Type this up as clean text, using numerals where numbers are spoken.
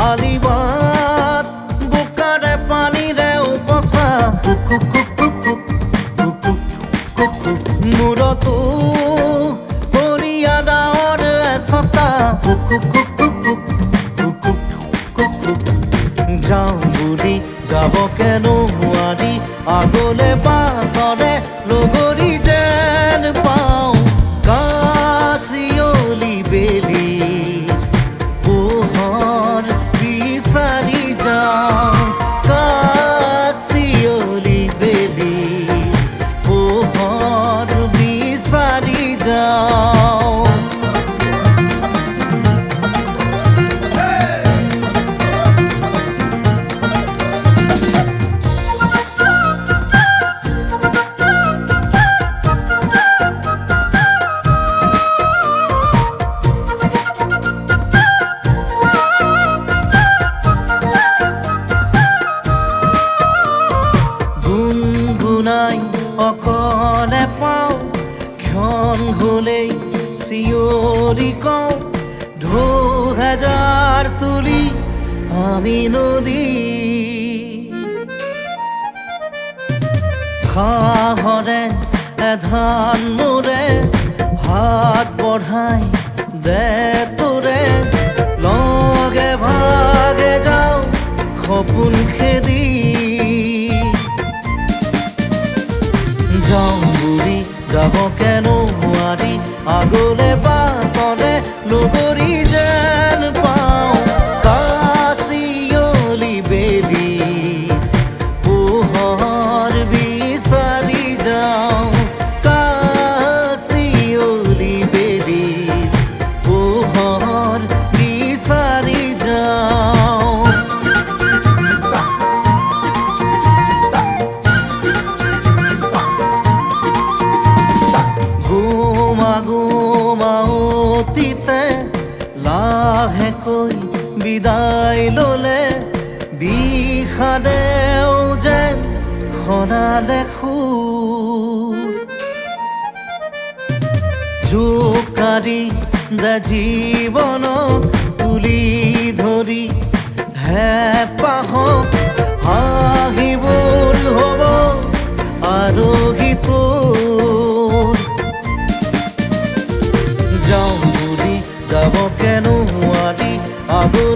আলিবাট বোকাৰে পানীৰে উপচা মূৰতো বৰিয়া ডাৱৰ এচটা যাওঁ বুলি যাবকে নোৱাৰি আগলে বাটৰে লগৰী যেন পাওঁ কাচিয়লি বেলি পোহৰ বিচাৰি যাওঁ কাচিয়লি বেলি পোহৰ বিচাৰি যাওঁ গুণগুণাই অকলে পাওঁ ক্ষণ হ'লেই চিঞৰি কওঁ ঢৌ হেজাৰ তুলি আমি নদী সাহৰে এধান মোৰে হাত বঢ়াই দে তোৰে লগে ভাগে যাওঁ সপোন খেদি যাওঁ বুলি যাবকে নোৱাৰি আগলে বাটৰে লগৰী যেন পাওঁ কাচিয়লি বেলি পোহৰ বিচাৰি যাওঁ কাচিয়লি বেলি পোহৰ বিচাৰি যাওঁ অতীতে লাহেকৈ বিদায় ল'লে বিষাদেও যেন সলালে সুৰ জোকাৰি দে জীৱনক তুলি ধৰি হেঁপাহক হাঁহিবোৰ হ'ব আৰোহী তোৰ যাওঁ বুলি যাবকে নোৱাৰি আগলৈ